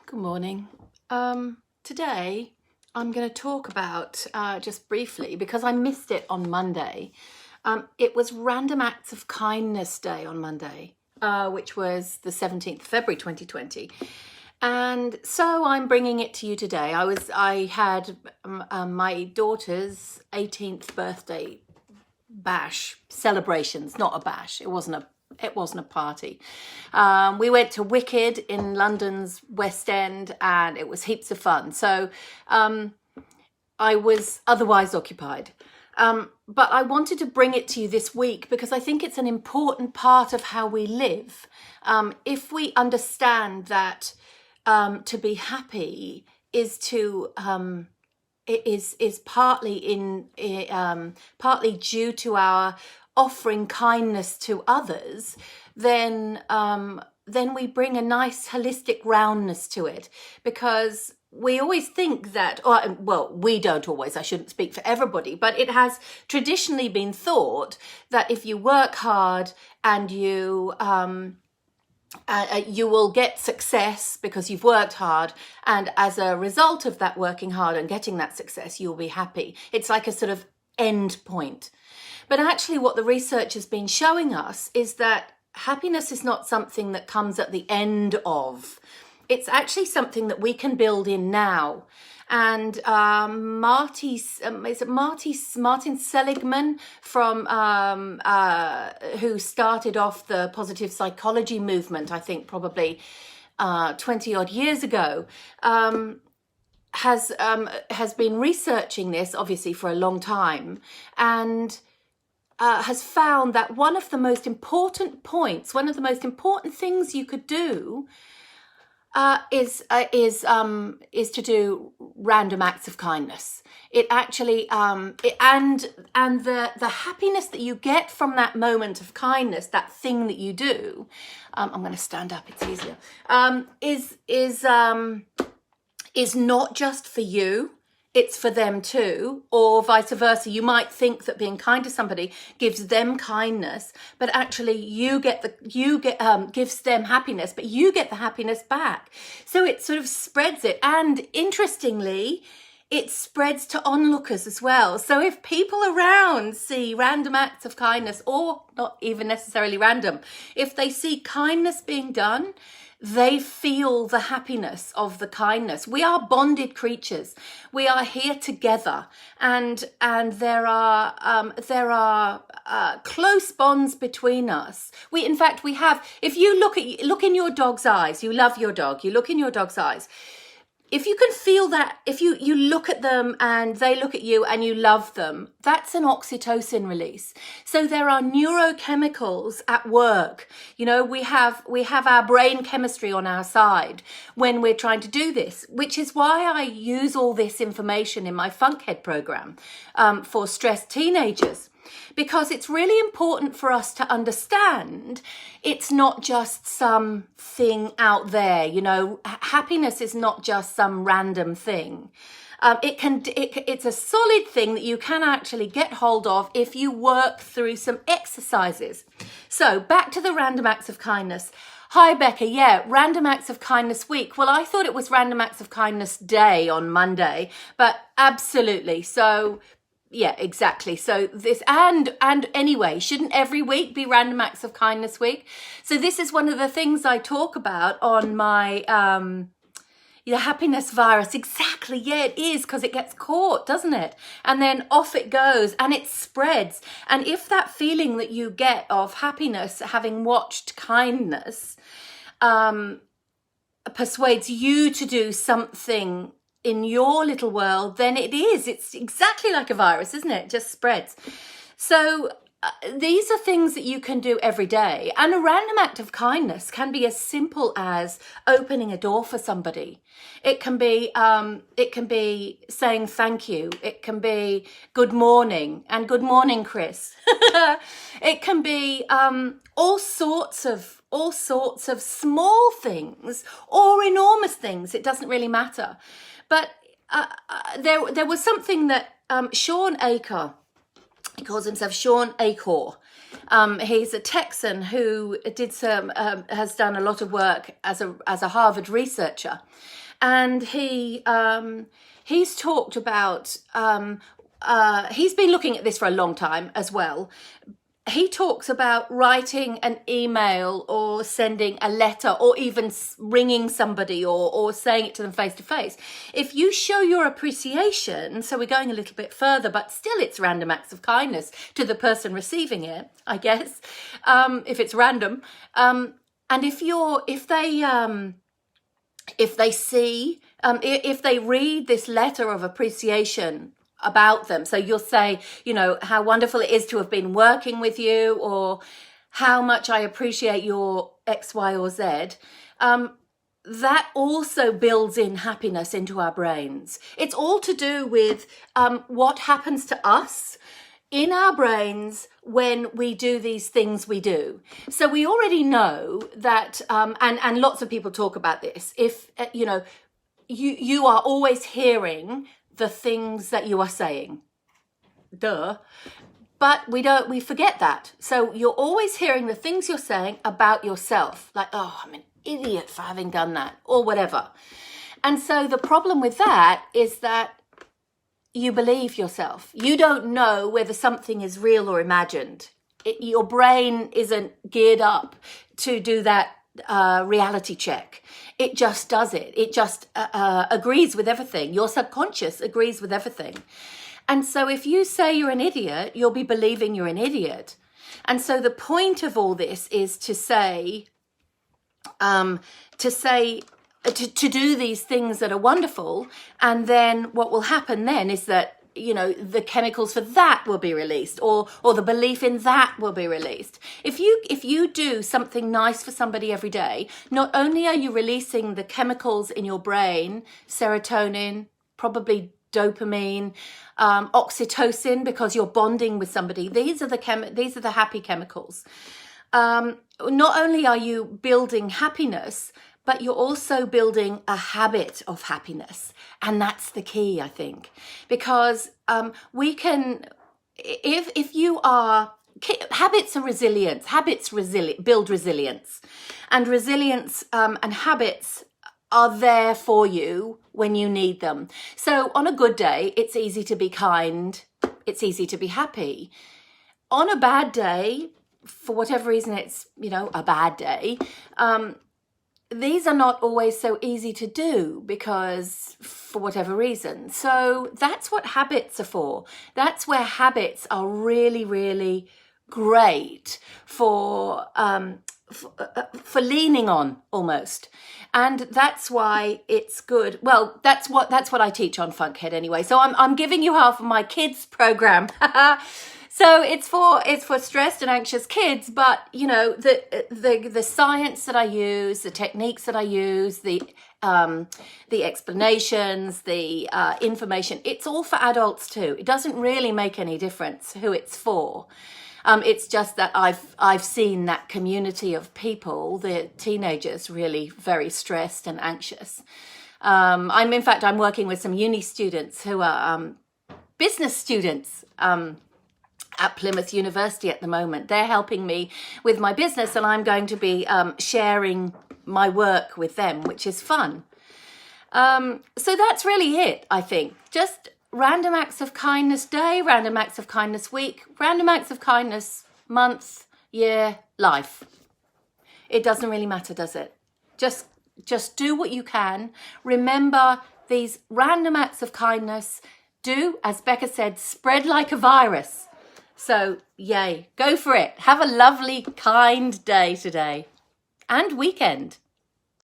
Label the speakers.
Speaker 1: Good morning. Today I'm going to talk about, just briefly, because I missed it on Monday. It was Random Acts of Kindness Day on Monday, which was the 17th of February 2020. And so I'm bringing it to you today. I had my daughter's 18th birthday bash celebrations, not a bash. It wasn't a party. We went to Wicked in London's West End and it was heaps of fun. So I was otherwise occupied. But I wanted to bring it to you this week because I think it's an important part of how we live. If we understand that to be happy is to is partly partly due to our offering kindness to others, then we bring a nice holistic roundness to it, because we always think that, we don't always, I shouldn't speak for everybody, but it has traditionally been thought that if you work hard and you will get success because you've worked hard, and as a result of that working hard and getting that success, you'll be happy. It's like a sort of end point. But actually what the research has been showing us is that happiness is not something that comes at the end of. It's actually something that we can build in now. And Martin Seligman, from who started off the positive psychology movement, I think probably 20 odd years ago, has been researching this obviously for a long time, and has found that one of the most important things you could do is to do random acts of kindness. It actually and the happiness that you get from that moment of kindness, that thing that you do, I'm going to stand up, it's easier, is not just for you. It's for them too, or vice versa. You might think that being kind to somebody gives them kindness, but actually gives them happiness, but you get the happiness back. So it sort of spreads it, and interestingly, it spreads to onlookers as well. So if people around see random acts of kindness, or not even necessarily random, if they see kindness being done, they feel the happiness of the kindness. We are bonded creatures. We are here together, and there are close bonds between us. We have. If you look in your dog's eyes, you love your dog. You look in your dog's eyes. If you can feel that, if you look at them and they look at you and you love them, that's an oxytocin release. So there are neurochemicals at work. You know, we have our brain chemistry on our side when we're trying to do this, which is why I use all this information in my Funkhead program for stressed teenagers. Because it's really important for us to understand it's not just something out there, you know. Happiness is not just some random thing. It's a solid thing that you can actually get hold of if you work through some exercises. So back to the Random Acts of Kindness. Hi, Becca. Yeah, Random Acts of Kindness Week. Well, I thought it was Random Acts of Kindness Day on Monday, but absolutely. So yeah, exactly. So this, and anyway, shouldn't every week be Random Acts of Kindness Week? So this is one of the things I talk about on my happiness virus. Exactly. Yeah, it is, because it gets caught, doesn't it? And then off it goes and it spreads. And if that feeling that you get of happiness, having watched kindness, persuades you to do something in your little world, then it's exactly like a virus, isn't it? It just spreads. So these are things that you can do every day, and a random act of kindness can be as simple as opening a door for somebody. It can be saying thank you. It can be good morning and good morning, Chris. It can be all sorts of small things or enormous things. It doesn't really matter. But there was something that Sean Aker, he calls himself Sean Achor, He's a Texan who has done a lot of work as a Harvard researcher, and he's talked about. He's been looking at this for a long time as well. He talks about writing an email or sending a letter or even ringing somebody or saying it to them face to face. If you show your appreciation, so we're going a little bit further, but still it's random acts of kindness to the person receiving it, I guess, if it's random. And if they read this letter of appreciation about them. So you'll say, how wonderful it is to have been working with you, or how much I appreciate your X, Y, or Z. That also builds in happiness into our brains. It's all to do with what happens to us in our brains when we do these things we do. So we already know that, and lots of people talk about this. If, you are always hearing the things that you are saying. Duh. But we forget that. So you're always hearing the things you're saying about yourself. Like, oh, I'm an idiot for having done that, or whatever. And so the problem with that is that you believe yourself. You don't know whether something is real or imagined. Your brain isn't geared up to do that reality check. It just does it. It just agrees with everything. Your subconscious agrees with everything. And so if you say you're an idiot, you'll be believing you're an idiot. And so the point of all this is to do these things that are wonderful. And then what will happen then is that the chemicals for that will be released, or the belief in that will be released. If you do something nice for somebody every day, not only are you releasing the chemicals in your brain, serotonin, probably dopamine, oxytocin, because you're bonding with somebody. These are the happy chemicals. Not only are you building happiness, but you're also building a habit of happiness. And that's the key, I think, because we can, if you are, habits are resilience, build resilience, and resilience and habits are there for you when you need them. So on a good day, it's easy to be kind. It's easy to be happy. On a bad day, for whatever reason, it's, a bad day. These are not always so easy to do because for whatever reason. So that's what habits are for. That's where habits are really, really great for leaning on almost. And that's why it's good. Well, that's what I teach on Funkhead anyway. So I'm giving you half of my kids program. So it's for stressed and anxious kids, but the science that I use, the techniques that I use, the explanations, the information, it's all for adults too. It doesn't really make any difference who it's for. It's just that I've seen that community of people, the teenagers, really very stressed and anxious. I'm working with some uni students who are business students. At Plymouth University at the moment. They're helping me with my business, and I'm going to be sharing my work with them, which is fun. So that's really it, I think. Just random acts of kindness day, random acts of kindness week, random acts of kindness month, year, life. It doesn't really matter, does it? Just do what you can. Remember these random acts of kindness. Do, as Becca said, spread like a virus. So, yay, go for it. Have a lovely, kind day today and weekend.